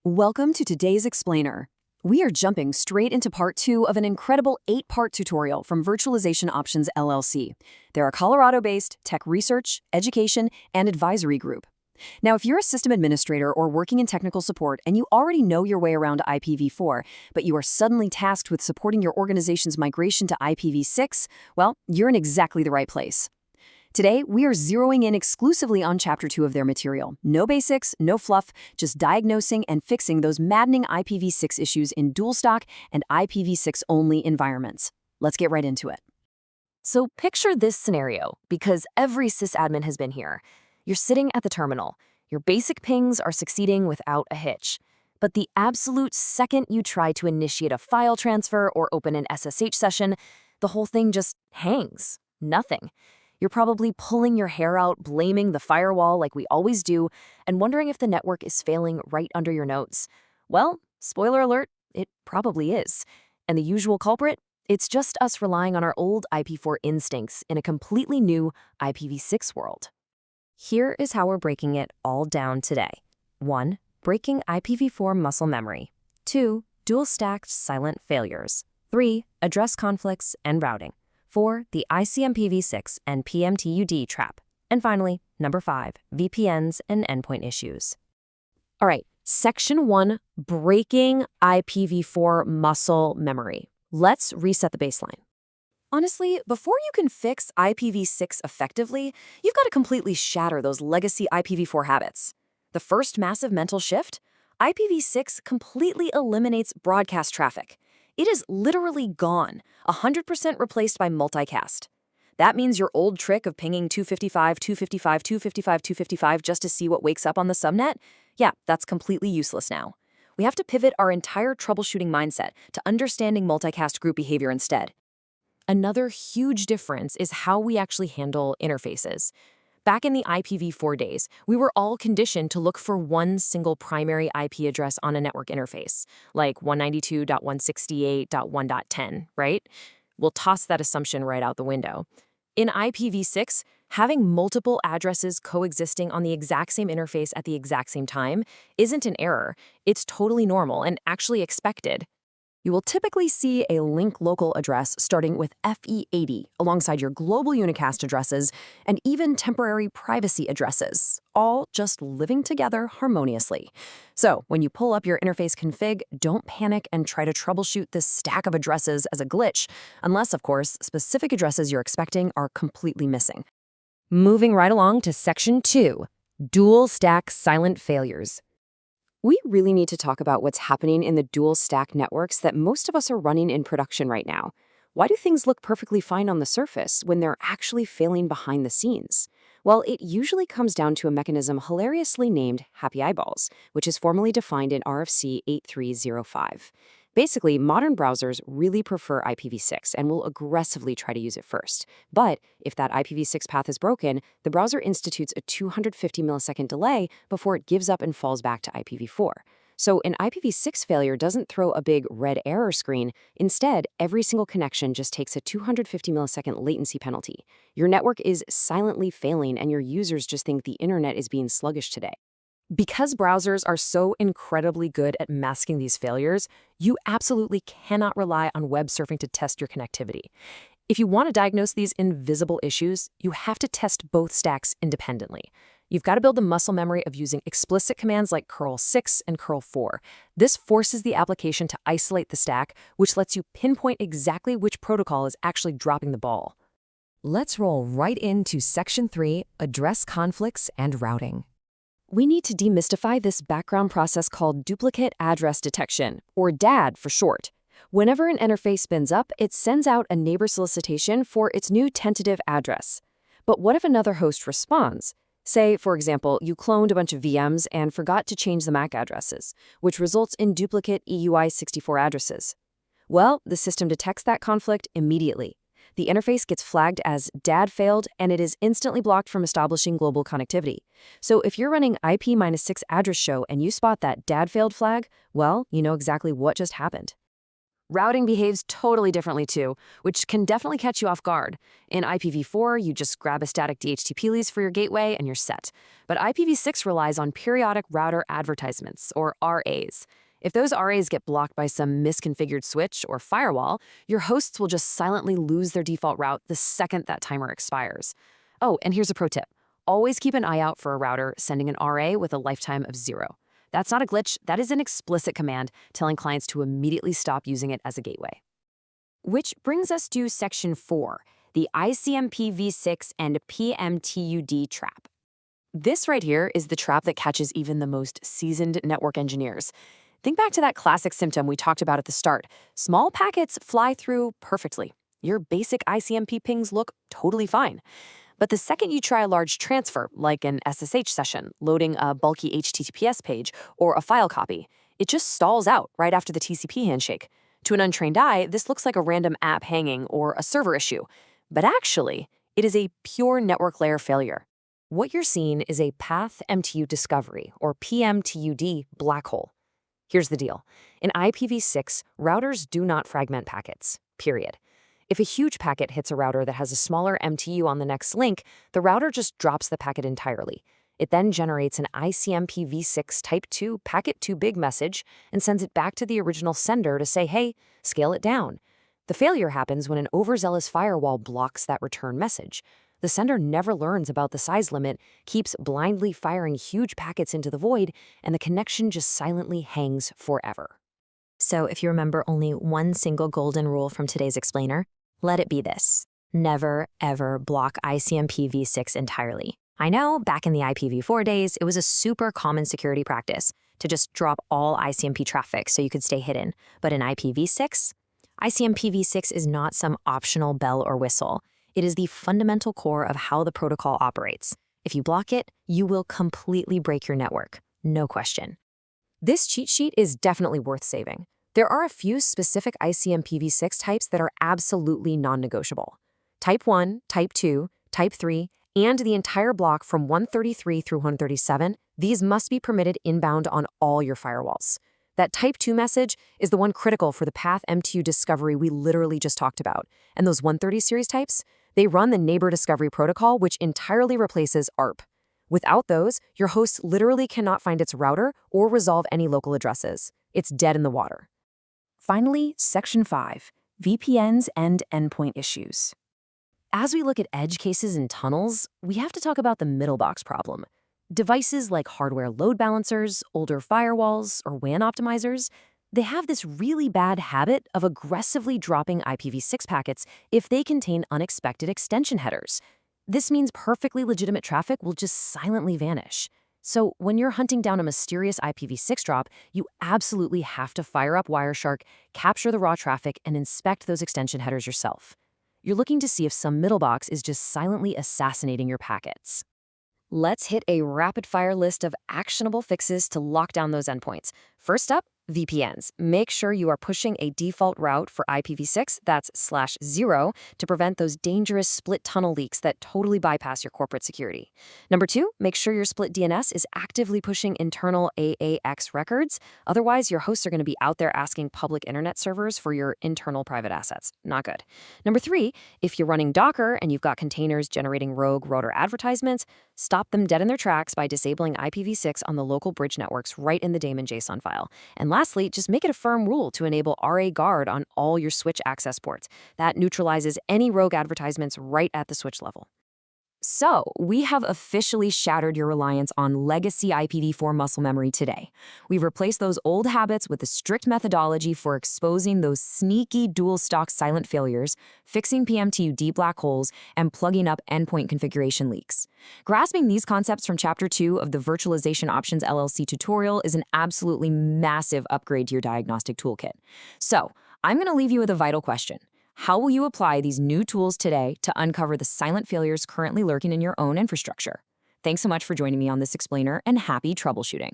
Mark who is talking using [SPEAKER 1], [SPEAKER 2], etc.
[SPEAKER 1] Welcome to today's Explainer. We are jumping straight into part 2 of an incredible 8-part tutorial from Virtualization Options LLC. They're a Colorado-based tech research, education, and advisory group. Now, if you're a system administrator or working in technical support and you already know your way around IPv4, but you are suddenly tasked with supporting your organization's migration to IPv6, well, you're in exactly the right place. Today, we are zeroing in exclusively on Chapter 2 of their material. No basics, no fluff, just diagnosing and fixing those maddening IPv6 issues in dual stack and IPv6-only environments. Let's get right into it.
[SPEAKER 2] So picture this scenario, because every sysadmin has been here. You're sitting at the terminal. Your basic pings are succeeding without a hitch. But the absolute second you try to initiate a file transfer or open an SSH session, the whole thing just hangs. Nothing. You're probably pulling your hair out, blaming the firewall like we always do, and wondering if the network is failing right under your nose. Well, spoiler alert, it probably is. And the usual culprit? It's just us relying on our old IP4 instincts in a completely new IPv6 world. Here is how we're breaking it all down today. 1. Breaking IPv4 muscle memory. 2. Dual-stacked silent failures. 3. Address conflicts and routing. 4. The ICMPv6 and PMTUD trap. And finally, number 5, VPNs and endpoint issues. All right, Section 1, breaking IPv4 muscle memory. Let's reset the baseline. Honestly, before you can fix IPv6 effectively, you've got to completely shatter those legacy IPv4 habits. The first massive mental shift? IPv6 completely eliminates broadcast traffic. It is literally gone, 100% replaced by multicast. That means your old trick of pinging 255, 255, 255, 255 just to see what wakes up on the subnet? Yeah, that's completely useless now. We have to pivot our entire troubleshooting mindset to understanding multicast group behavior instead. Another huge difference is how we actually handle interfaces. Back in the IPv4 days, we were all conditioned to look for one single primary IP address on a network interface, like 192.168.1.10, right? We'll toss that assumption right out the window. In IPv6, having multiple addresses coexisting on the exact same interface at the exact same time isn't an error. It's totally normal and actually expected. You will typically see a link local address starting with FE80 alongside your global unicast addresses and even temporary privacy addresses, all just living together harmoniously. So when you pull up your interface config, don't panic and try to troubleshoot this stack of addresses as a glitch, unless, of course, specific addresses you're expecting are completely missing. Moving right along to Section 2, dual stack silent failures. We really need to talk about what's happening in the dual-stack networks that most of us are running in production right now. Why do things look perfectly fine on the surface when they're actually failing behind the scenes? Well, it usually comes down to a mechanism hilariously named happy eyeballs, which is formally defined in RFC 8305. Basically, modern browsers really prefer IPv6 and will aggressively try to use it first. But if that IPv6 path is broken, the browser institutes a 250 millisecond delay before it gives up and falls back to IPv4. So an IPv6 failure doesn't throw a big red error screen. Instead, every single connection just takes a 250 millisecond latency penalty. Your network is silently failing and your users just think the internet is being sluggish today. Because browsers are so incredibly good at masking these failures, you absolutely cannot rely on web surfing to test your connectivity. If you want to diagnose these invisible issues, you have to test both stacks independently. You've got to build the muscle memory of using explicit commands like curl 6 and curl 4. This forces the application to isolate the stack, which lets you pinpoint exactly which protocol is actually dropping the ball. Let's roll right into Section 3, address conflicts and routing. We need to demystify this background process called duplicate address detection, or DAD for short. Whenever an interface spins up, it sends out a neighbor solicitation for its new tentative address. But what if another host responds? Say, for example, you cloned a bunch of VMs and forgot to change the MAC addresses, which results in duplicate EUI64 addresses. Well, the system detects that conflict immediately. The interface gets flagged as DAD failed, and it is instantly blocked from establishing global connectivity. So if you're running IP-6 address show and you spot that DAD failed flag, well, you know exactly what just happened.
[SPEAKER 1] Routing behaves totally differently too, which can definitely catch you off guard. In IPv4, you just grab a static DHCP lease for your gateway and you're set. But IPv6 relies on periodic router advertisements, or RAs. If those RAs get blocked by some misconfigured switch or firewall, your hosts will just silently lose their default route the second that timer expires. Oh, and here's a pro tip. Always keep an eye out for a router sending an RA with a lifetime of 0. That's not a glitch, that is an explicit command telling clients to immediately stop using it as a gateway. Which brings us to Section 4, the ICMP v6 and PMTUD trap. This right here is the trap that catches even the most seasoned network engineers. Think back to that classic symptom we talked about at the start. Small packets fly through perfectly. Your basic ICMP pings look totally fine. But the second you try a large transfer, like an SSH session, loading a bulky HTTPS page, or a file copy, it just stalls out right after the TCP handshake. To an untrained eye, this looks like a random app hanging or a server issue. But actually, it is a pure network layer failure. What you're seeing is a path MTU discovery, or PMTUD, black hole. Here's the deal. In IPv6, routers do not fragment packets, period. If a huge packet hits a router that has a smaller MTU on the next link, the router just drops the packet entirely. It then generates an ICMP v6 type 2 packet too big message and sends it back to the original sender to say, hey, scale it down. The failure happens when an overzealous firewall blocks that return message. The sender never learns about the size limit, keeps blindly firing huge packets into the void, and the connection just silently hangs forever. So if you remember only one single golden rule from today's explainer, let it be this: never, ever block ICMP v6 entirely. I know, back in the IPv4 days, it was a super common security practice to just drop all ICMP traffic so you could stay hidden. But in IPv6, ICMP v6 is not some optional bell or whistle. It is the fundamental core of how the protocol operates. If you block it, you will completely break your network. No question. This cheat sheet is definitely worth saving. There are a few specific ICMPv6 types that are absolutely non-negotiable. Type 1, Type 2, Type 3, and the entire block from 133 through 137, these must be permitted inbound on all your firewalls. That Type 2 message is the one critical for the path MTU discovery we literally just talked about. And those 130 series types, they run the neighbor discovery protocol, which entirely replaces ARP. Without those, your host literally cannot find its router or resolve any local addresses. It's dead in the water. Finally, Section 5, VPNs and endpoint issues. As we look at edge cases and tunnels, we have to talk about the middle box problem. Devices like hardware load balancers, older firewalls, or WAN optimizers, they have this really bad habit of aggressively dropping IPv6 packets if they contain unexpected extension headers. This means perfectly legitimate traffic will just silently vanish. So when you're hunting down a mysterious IPv6 drop, you absolutely have to fire up Wireshark, capture the raw traffic, and inspect those extension headers yourself. You're looking to see if some middle box is just silently assassinating your packets. Let's hit a rapid-fire list of actionable fixes to lock down those endpoints. First up, VPNs. Make sure you are pushing a default route for IPv6, that's /0, to prevent those dangerous split tunnel leaks that totally bypass your corporate security. Number 2, make sure your split DNS is actively pushing internal AAX records. Otherwise, your hosts are going to be out there asking public internet servers for your internal private assets. Not good. Number 3, if you're running Docker and you've got containers generating rogue router advertisements, stop them dead in their tracks by disabling IPv6 on the local bridge networks right in the daemon JSON file. And lastly, just make it a firm rule to enable RA guard on all your switch access ports. That neutralizes any rogue advertisements right at the switch level. So, we have officially shattered your reliance on legacy IPv4 muscle memory today. We've replaced those old habits with a strict methodology for exposing those sneaky dual-stock silent failures, fixing PMTUD black holes, and plugging up endpoint configuration leaks. Grasping these concepts from Chapter 2 of the Virtualization Options LLC tutorial is an absolutely massive upgrade to your diagnostic toolkit. So, I'm going to leave you with a vital question. How will you apply these new tools today to uncover the silent failures currently lurking in your own infrastructure? Thanks so much for joining me on this explainer, and happy troubleshooting.